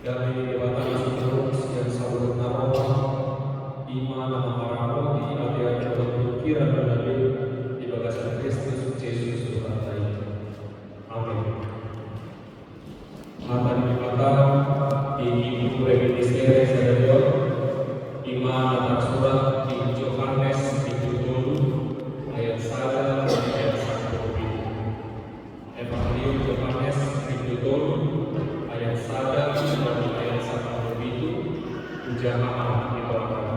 dari batang sumur yang selalu narowa iman marawa di hati pikiran dan di bagasan Kristus Yesus Tuhan kita. Amin. Mata di mata di ibu registrasi saudara iman atas surat di Yohanes di ayat 1 ayat 1. Evangelium Yohanes di ayat 1 dan ayat 1 itu ujahan di bawah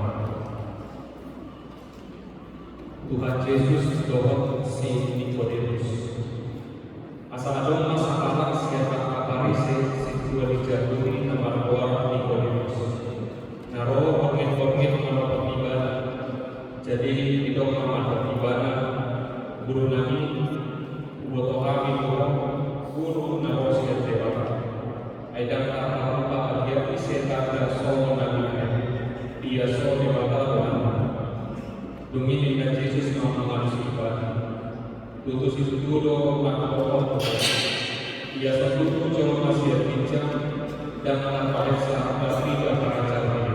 Tuhan Yesus dohot si Nikodemus. Asal ada masalah siapa kaparise si dua dijatuhi nama luar Nikodemus. Naro bangkit nama ibadah. Jadi itu nama ibadah guru nabi buat kami guru naro siapa dewa. Aidang apa dia iseta dan so nabi dia so dewa Dumini dan Yesus mau mengasihi ibadah. Tutus itu dulu makhluk ia satu jauh masih bincang dan mengaparisa pasti dan pengacara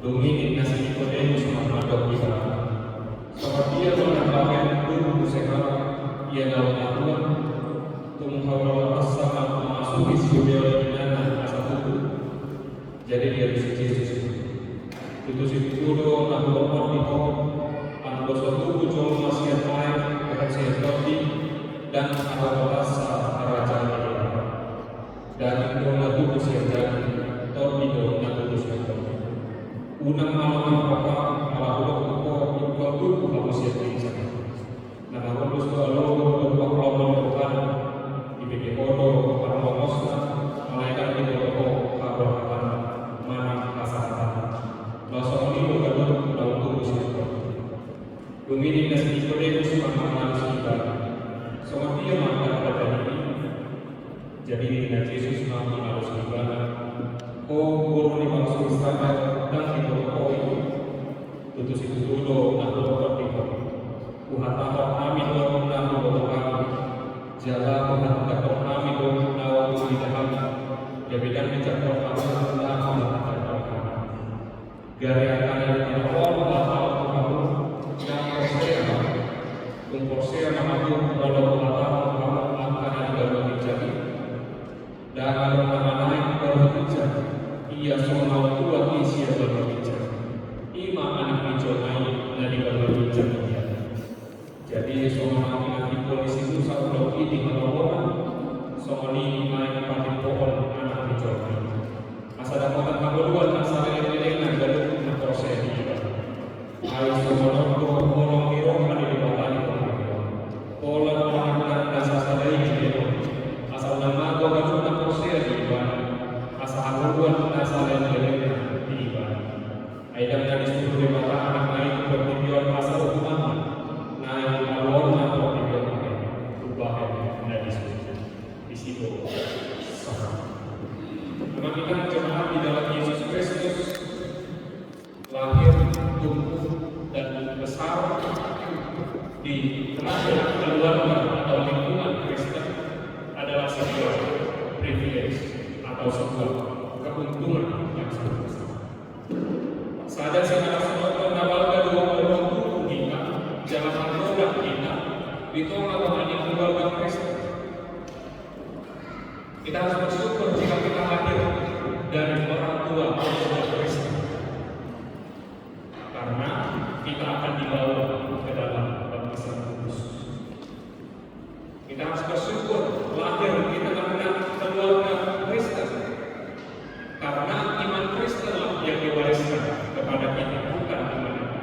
Dumini nasi Nikodemus menghadap ibadah. Seperti dia menambahkan guru sehat ia dalam aturan tumhawa asal memasuki siubel dinana satu. Jadi dia bisa Yesus. Tutus itu dulu makhluk itu anu suatu ujung masih air berhasil roti dan arasa raja dan dona tubuh siaga roti dona tubuh siaga unang malam apa ala ulo itu tubuh kamu siaga nah kalau selalu berpakaian di bawah kodo para mosna malaikat itu kabar mana kasar Masuk ini bukan dalam tubuh siapa. Dumini nasi Nikodemus mengalami ibadah. Semua dia makan pada ini. Jadi Nabi Yesus mengalami ibadah. Oh guru di maksud sahabat dan diberi tutus itu dulu nak berdoa. Tuhan tambah kami dalam nama berdoa. Jalan Tuhan dapat kami dalam nama berdoa. Jadikan bicara kami dalam Gaya akan Allah kamu yang mempersiapkan kamu walau Allah kamu akan berbicara dan kalau naik berbicara ia semua tua isi berbicara iman anak diconai dari berbicara jadi semua anak polisi itu satu ini orang semua ini main pakai pohon anak diconai asal dapat kamu dua asal ini proses ini. Ayo semua orang kiro ada di bawah pola orang dasar sadari itu. Asal nama gua kan proses di bawah. Asal aku buat dasar yang di bawah. Aidam dari seluruh di bawah anak lain bertujuan asal hukuman. Naik alor atau bertujuan ubah dari di situ. Karena kita jemaat di dalam Yesus Kristus lahir, tumbuh, dan besar di keluarga atau lingkungan Kristen adalah sebuah privilege atau sebuah keuntungan yang sangat besar. Sadar secara sebab nawalga dua orang tubuh kita, jalan roda kita, ditolak di keluarga Kristen. Kita harus bersyukur jika kita lahir dari orang tua Kristen. Karena kita akan dibawa ke dalam baptisan kudus. Kita harus bersyukur lahir di tengah-tengah keluarga Kristen. Karena iman Kristen yang diwariskan kepada kita, bukan iman kita.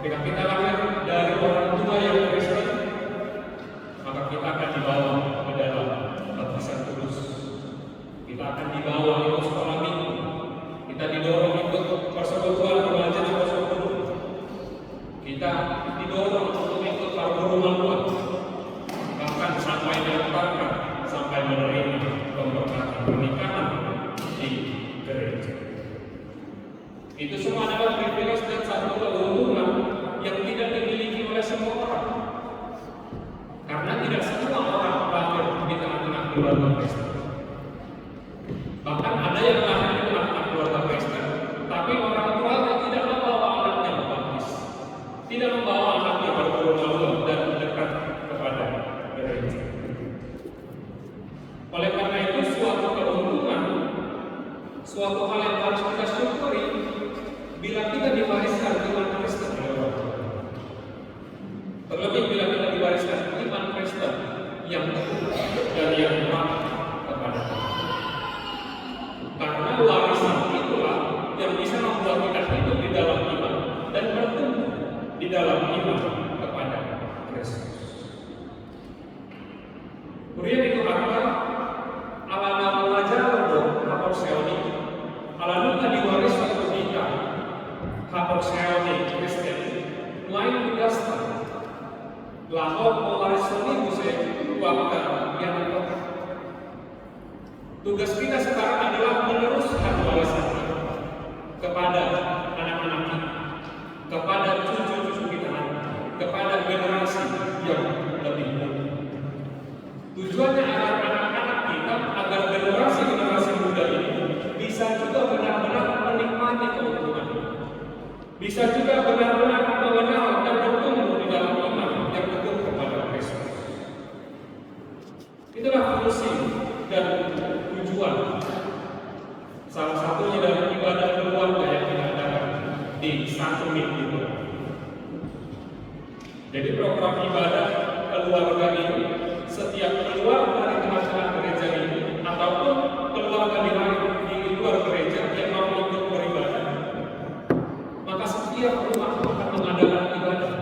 Ketika kita lahir dari orang tua yang Kristen, maka kita akan dibawa ke dalam baptisan kudus. Kita akan dibawa ikut sekolah minggu. Kita didorong ikut persekutuan belajar di persekutuan. Kita didorong untuk ikut pergumulan, bahkan sampai diantarkan sampai menerima pernikahan di gereja. Itu semua adalah privilege dan satu keuntungan yang tidak dimiliki oleh semua orang. Karena tidak semua orang lahir di tengah-tengah keluarga Kristen. Oleh karena itu suatu keuntungan, suatu hal yang harus kita syukuri bila kita diwariskan iman Kristen oleh orang tua. Terlebih bila kita diwariskan iman Kristen yang teguh dan yang kuat kepada kita. Karena warisan itulah yang bisa membuat kita hidup di dalam iman dan bertumbuh di dalam iman kepada Kristus. Kemudian itu apa? Alana mengajar untuk haporseoni, alana diwariskan kita haporseoni Kristen, lain berdasar lahor mewariskan musik waktu yang tugas kita sekarang adalah meneruskan warisan kepada anak-anak kita, kepada cucu-cucu kita, kepada generasi yang lebih muda. Tujuannya agar anak-anak kita, agar generasi muda ini bisa juga benar-benar menikmati keuntungan, bisa juga benar-benar mengenal dan bertumbuh di dalam iman yang teguh kepada Kristus. Itulah fungsi dan tujuan salah satunya dari ibadah keluarga yang kita adakan di satu minggu. Jadi program ibadah keluarga ini, setiap keluar dari tengah-tengah gereja ini ataupun keluarga di luar gereja yang mau ikut beribadah, maka setiap rumah akan mengadakan ibadah.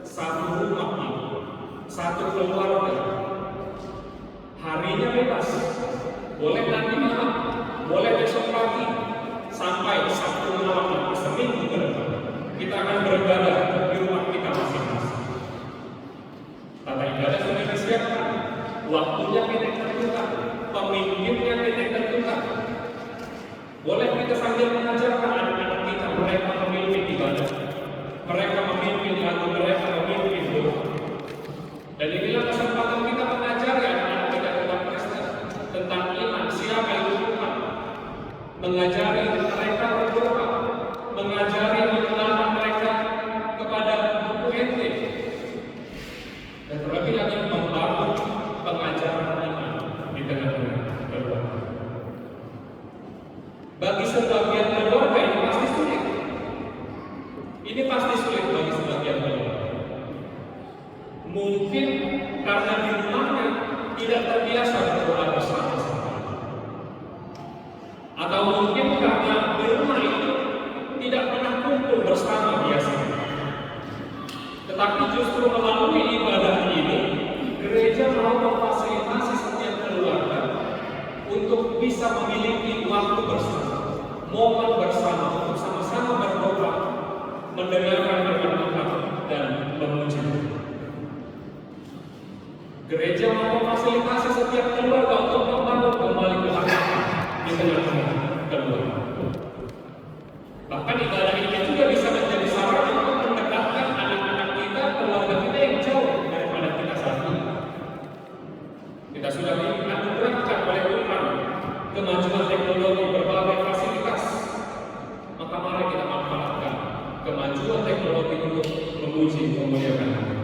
Satu rumah ini, satu keluarga, harinya bebas, boleh nanti malam, boleh besok pagi, sampai Sabtu malam nanti seminggu ke depan kita akan beribadah di rumah kita masing-masing. Tata ibadah sudah disiapkan, waktunya kita tentukan, pemimpinnya kita tentukan. Boleh kita sambil mengajarkan anak-anak kita, mereka memimpin ibadah, mereka memimpin lagu, mereka memimpin doa. Dan inilah kesempatan kita mengajari anak-anak kita tentang Kristen, tentang iman, siapa itu Tuhan, mengajari mereka berdoa, mengajari mengenalkan mereka kepada buku injil, dan terlebih lagi membangun pengajaran iman di tengah-tengah keluarga. Bagi sebagian keluarga ini pasti sulit. Ini pasti sulit bagi sebagian keluarga. Mungkin karena di rumahnya tidak terbiasa berdoa bersama-sama, atau mungkin karena di rumah itu tidak pernah kumpul bersama biasanya. Tetapi justru melalui ibadah ini, gereja mau memfasilitasi setiap keluarga untuk bisa memiliki waktu bersama, momen bersama, untuk sama-sama berdoa, mendengarkan firman Tuhan dan memuji. Gereja mau memfasilitasi setiap keluarga untuk membangun kembali kehangatan di tengah-tengah keluarga. Bahkan ibadah ini juga bisa menjadi sarana untuk mendekatkan anak-anak kita, keluarga kita yang jauh daripada kita saat ini. Kita sudah dianugerahkan oleh Tuhan kemajuan teknologi, berbagai fasilitas. Maka mari kita manfaatkan kemajuan teknologi untuk memuji, memuliakan Tuhan.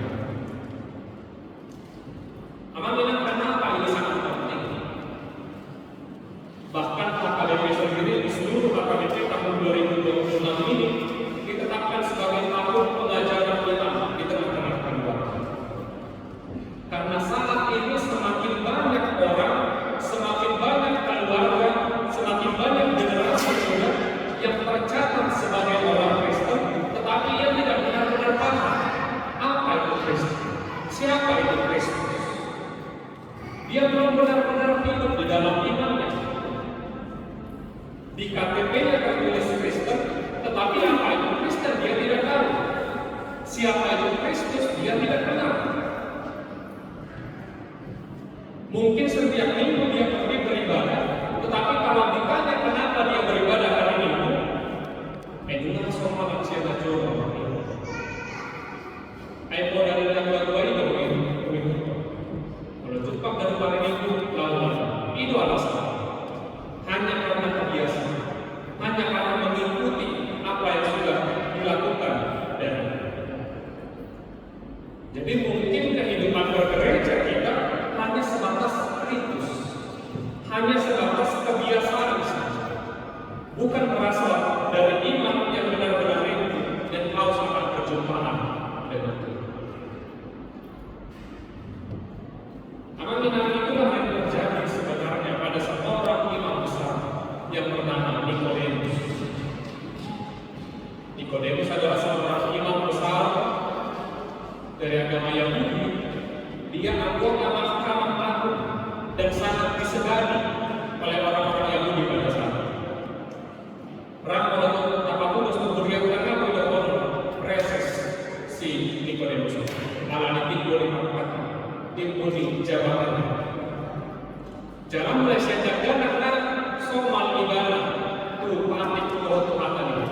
Kenapa ini sangat penting? Bahkan KKBP sendiri di seluruh KKBP tahun 2026 ini ditetapkan sebagai tahun pengajaran iman di tengah-tengah keluarga. Karena saat ini semakin banyak orang, semakin banyak keluarga, semakin banyak generasi muda yang tercatat sebagai orang Kristen, tetapi ia tidak benar-benar paham apa itu Kristen, siapa itu Kristus. Dia belum benar-benar hidup di dalam imannya. Di KTP-nya tertulis Kristen, tetapi apa itu Kristen dia tidak tahu. Siapa itu Kristus dia tidak kenal. Mungkin setiap minggu dia pergi beribadah, tetapi kalau ditanya kenapa dia beribadah hari Minggu, itulah soal manusia natural. Ayo dari dua itu Jepang dari hari Minggu lalu itu alasan hanya karena terbiasa, hanya karena mengikuti apa yang sudah dilakukan. Dan jadi mungkin kehidupan bergereja kita hanya sebatas ritus, Amanah itulah yang terjadi sebenarnya pada seorang imam besar yang bernama Nikodemus. Nikodemus adalah seorang imam besar dari agama Yahudi. Dia anggota Mahkamah Agung dan sangat disegani oleh orang-orang Yahudi pada saat itu. Rangkul apapun kemudian karena tidak reses si Nikodemus. Malah ditikul di jabatan. Jangan mulai sejak karena soal ibadah tuh panik Tuhan ini.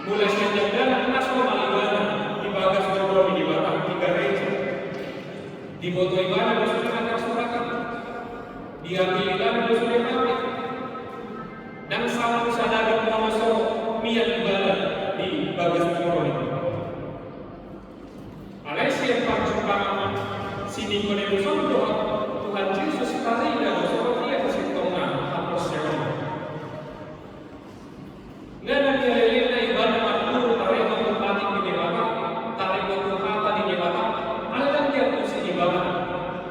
Mulai sejak karena soal ibadah di bagas bawah di batang di gereja. Di foto ibadah bersurat surakan. Diambilkan bersurat dan sama sadar masuk niat ibadah di bagas bawah itu. Alessia perjumpaan si Nikodemus berdoa Tuhan Yesus kali dan seperti yang sitongna apostel. Ngana dia ibadah makmur tarik mengupati di dewata, tarik mengupata di dewata, alam dia usi ibadah,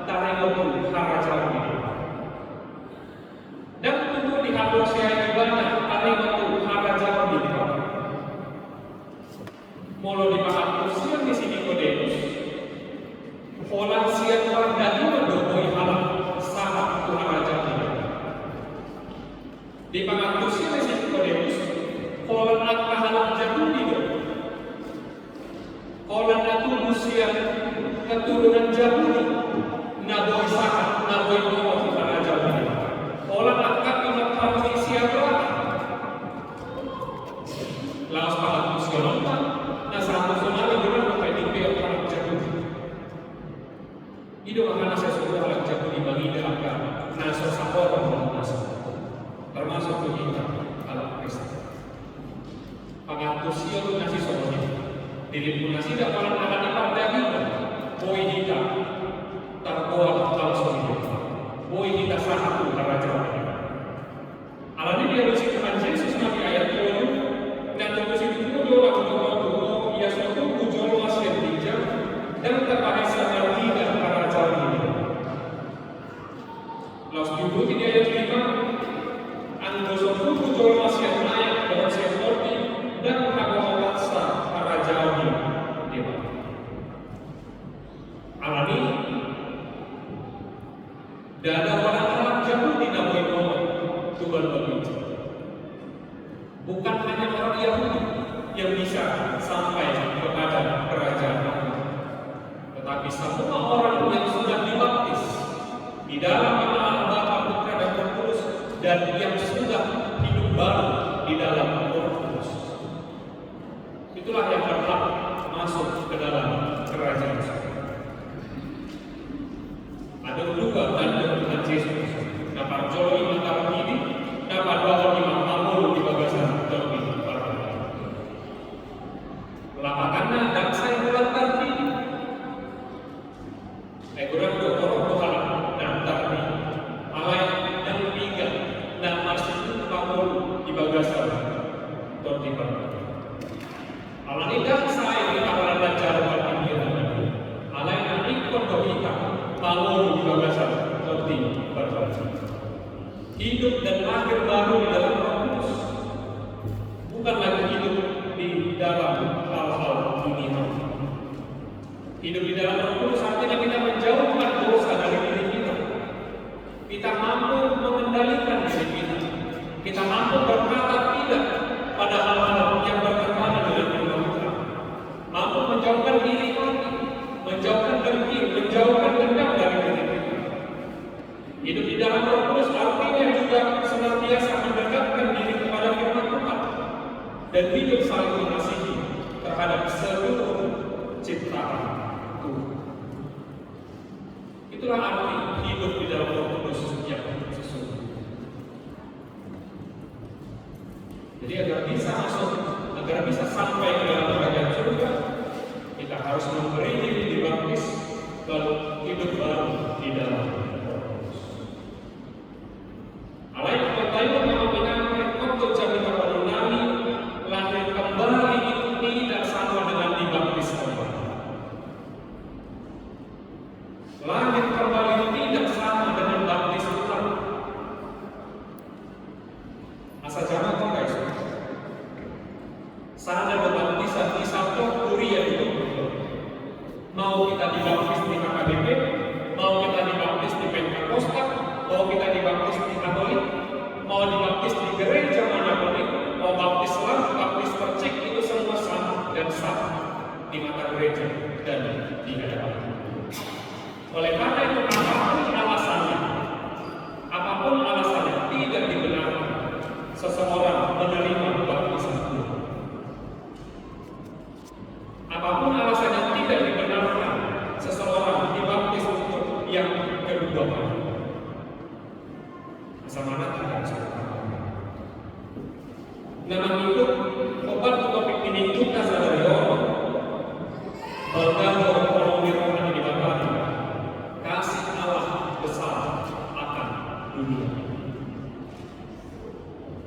tarik mengharaja di dewata. Dan untuk dihapusnya ibadah, tarik mengharaja di dewata. Molo dipahami siang di sini Nikodemus. Pola siang warga ini mendokoi halang sangat Tuhan Raja ini. Di pengatusnya di sini Nikodemus, pola nak halang jatuh itu. Pola nak usia keturunan jatuh, naboi sangat, naboi bawa Tuhan Raja ini. Pola nak kaki siapa? Laos pengatusnya nonton, nah satu sonali benar pakai di orang jatuh. Itu makanya saya sudah alat jago dibagi dalam nasa sapor dan nasa termasuk kita alat Kristen. Pengatus itu nasi soalnya. Diri pun nasi tidak pernah ada di partai kita. Boy kita terkuat langsung itu. Boy kita satu raja. Alat ini dia bersih Tuhan Yesus nabi ayat 20 dan terus itu dua orang ia suatu ujung masih tiga dan terpakai sadar tidak. Lalu dulu ini ayat 5 Anda suatu tujuan masih naik dengan seperti dan agama bangsa para jauh dewa. Alami dan ada orang-orang jauh di nama Tuhan begitu. Bukan hanya orang Yahudi yang bisa sampai kepada kerajaan Allah, tetapi semua orang yang sudah dibaptis di dalam nama Bapa, Putra dan Roh Kudus dan yang sudah hidup baru di dalam Roh Kudus. Itulah yang berhak masuk ke dalam kerajaan surga. Ada dua tanda Tuhan Yesus. Dapat joli antara ini, dapat bawa di makmur di bagasan joli para. Lapakannya dan saya melakukan ini. Kurang dokter dan tadi alai dan tiga dan masih makmur di bagasan joli para. Alani dan saya di kawalan belajar buat ini alai dan ikut dohika makmur di bagasan joli para. Hidup dan lahir baru di dalam Roh Kudus, bukan lagi hidup di dalam hal-hal dunia. Hidup di dalam Roh Kudus artinya kita menjauhkan dosa dari diri kita. Kita mampu mengendalikan diri kita. Kita mampu berkata tidak pada hal-hal yang bertentangan dengan firman Tuhan. Mampu menjauhkan diri kita, menjauhkan dengki, menjauhkan dendam dari diri kita. Hidup di dalam Roh Kudus artinya juga senantiasa mendekatkan diri kepada firman Tuhan dan hidup saling mengasihi terhadap seluruh ciptaan Tuhan. Itulah arti hidup di dalam Roh Kudus yang sesungguhnya. Jadi agar bisa masuk, agar bisa sampai ke dalam kerajaan surga, kita harus memberi diri dibaptis lalu hidup baru di dalam. Lahir kembali Bapak. Sama anak tidak suka. Nama itu obat topik ini juga sadari orang. Bergabung orang firman di Bapak. Kasih Allah besar akan dunia.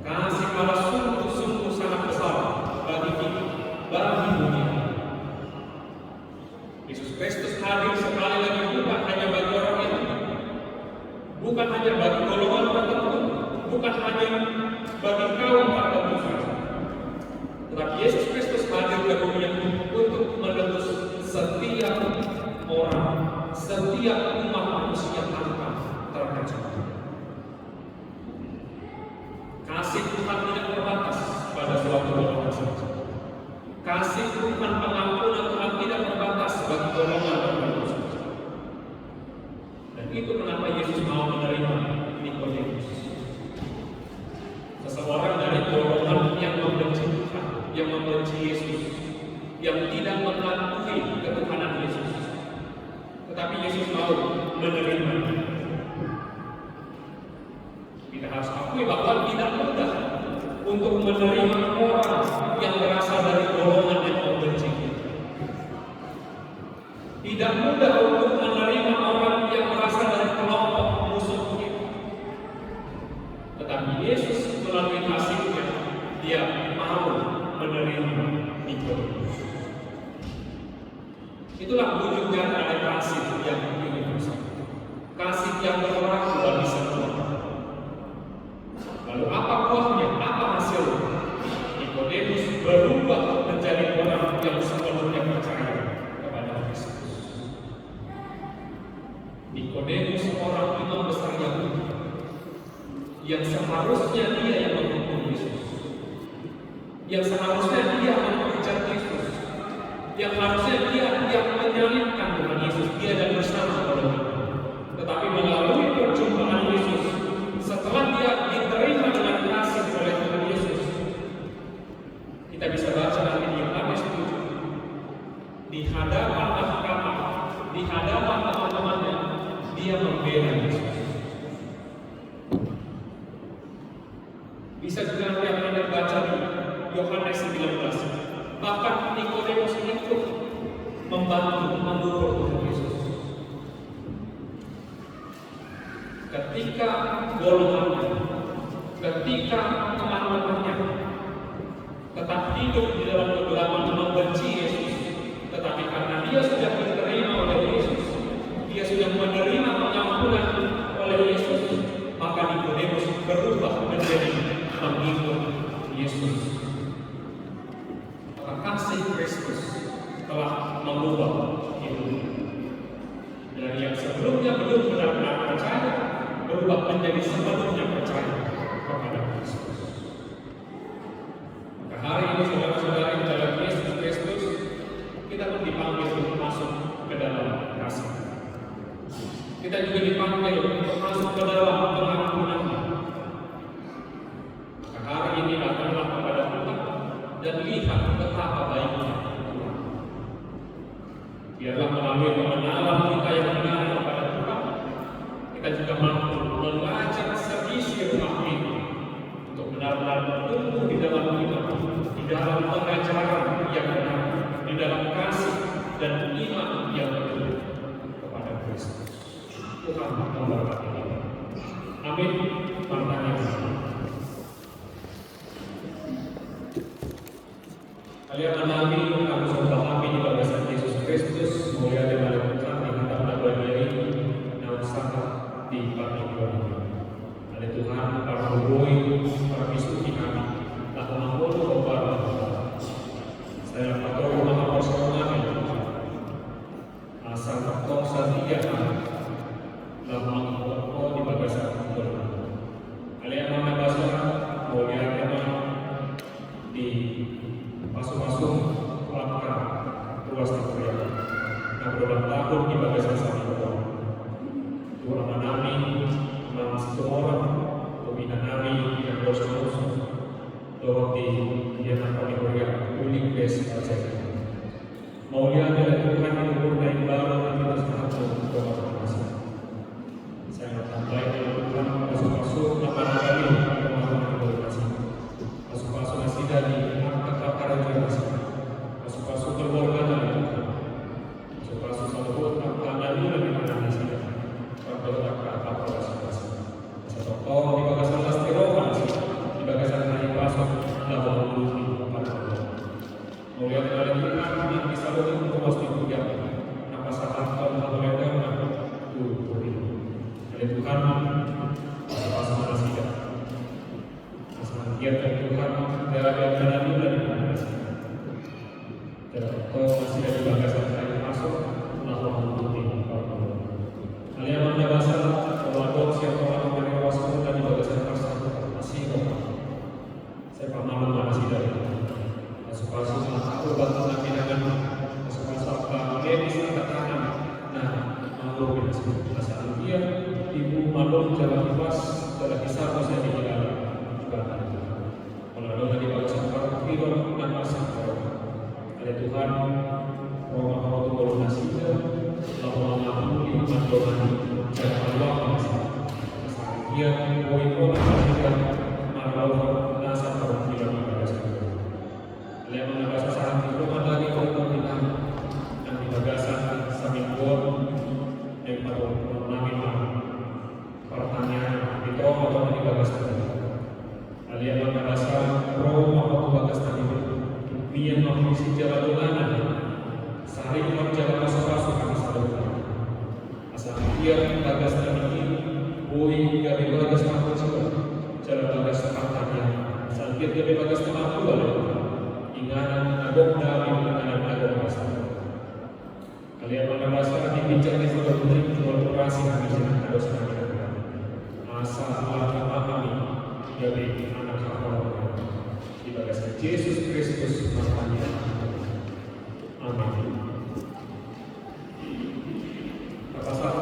Kasih Allah sungguh-sungguh sangat besar bagi kita, bagi dunia. Yesus Kristus hadir sekali lagi bukan hanya bagi orang itu, bukan hanya bagi golongan tertentu, bukan hanya bagi kaum tertentu saja. Tetapi Yesus Kristus hadir ke dunia untuk menebus setiap orang, setiap umat manusia tanpa terkecuali. Kasih Tuhan tidak terbatas pada suatu golongan saja. Kasih Tuhan, pengampunan Tuhan tidak terbatas bagi golongan tertentu saja. Dan itu kenapa Yesus mau menerima Nikodemus, seseorang dari golongan yang membenci Tuhan, yang membenci Yesus, yang tidak mengakui ketuhanan Yesus. Tetapi Yesus mau menerimanya. Kita harus akui bahwa tidak mudah untuk menerima orang yang berasal dari golongan yang membenci kita. Tidak mudah untuk menerima orang yang berasal dari kelompok musuh kita. Tetapi Yesus melalui kasih-Nya, Dia mau menerima Nikodemus. Itulah wujud nyata dari kasih yang universal, kasih yang berlaku bagi semua. Lalu apa buahnya? Apa hasilnya? Nikodemus berubah menjadi orang yang sepenuhnya percaya kepada Kristus. Nikodemus seorang imam besar Yahudi yang seharusnya dia yang menghukum Yesus, yang seharusnya dia mengejar Yesus, yang harusnya dia yang menyalibkan dengan Yesus, dia dan bersama dengan. Tetapi melalui perjumpaan Yesus, setelah dia diterima dengan kasih oleh Tuhan Yesus, kita bisa baca nanti di Yohanes 7, di hadapan mahkamah, di hadapan teman-temannya, dia membela Yesus. Bisa juga nanti Anda baca di Yohanes 19. Bahkan Nikodemus ikut membantu mengukur Tuhan Yesus. Ketika golongannya, ketika teman-temannya tetap hidup di dalam kegelapan membenci Yesus, tetapi karena dia sudah diterima oleh Yesus, dia sudah menerima pengampunan oleh Yesus, maka Nikodemus berubah menjadi pengikut Yesus. Kasih Kristus telah mengubah hidupnya. Dan yang sebelumnya belum benar-benar percaya, berubah menjadi sepenuhnya percaya kepada Kristus. Maka hari ini saudara-saudari dalam Yesus Kristus, kita pun dipanggil untuk masuk ke dalam kasih. Kita juga dipanggil untuk masuk ke dalam pengampunan. Maka hari ini datanglah kepada Tuhan dan lihat betapa baiknya Tuhan. Biarlah melalui pengenalan kita yang benar kepada Tuhan, kita juga mampu belajar seisi rumah ini untuk benar-benar bertumbuh di dalam iman, di dalam pengajaran yang benar, di dalam kasih dan iman yang betul kepada Kristus. Tuhan memberkati kita. Amin. Pertanyaan. Kalian mengalami aku sudah kami di bagasan Yesus Kristus, mulia dan Tuhan di hadapan bagian dan usaha di pagi ini. Ada Tuhan para hubungi, para bisuki kami, tak mengampuni kepada saya patut maha personal asal faktor setia kami dalam mengikut di bagasan Tuhan. Kalian mana bahasa mulia dan di masuk-masuk langkah ruas kuliah. Nah, berulang tahun di bagasan Tuhan. Tuhan menami, nama seorang, pembina nami yang terus-terus doa di yang kami kuliah unik besi saja. Maulia adalah Tuhan yang bernaik baru dan kita sangat doa terasa. Oleh Tuhan, sama-sama tidak. Asal giat Tuhan, dari dalam dan kalau masih ada bagasan saya masuk, lalu mengikuti kalian mana bahasa kalau siapa orang yang waspada dan bagasan masih saya paham mana sih dari masuk aku bantu nabi dengan masuk medis katakan nah malu asal dia ibu malu jalan pas jalan bisa saya dihilang juga kalau ada tadi bagasan tidur dan masak ada Tuhan roh Tuhan nasibnya lalu mengampuni mendoani dan Allah dia poin-poin nasibnya malu nasa kalau tidak bagasan Leman bagasan itu ada lagi kalau kita dan di bagasan sambil buat yang perlu nabi pertanyaan itu atau di bagasan Alian bagasan roh atau bagasan itu biar mengisi jalan dolanan saling menjaga masuk-masuk kami saudara asal dia bagasan ini boleh dari bagasan juga jalan bagasan partanya asal dia dari bagasan apa inganan agok dari inganan agok bagasan kalian bagasan dibincang di sebuah putri kolaborasi kami dengan bagasan asal Allah kami dari anak Allah di bagasan Yesus Kristus namanya. Amin. Bapak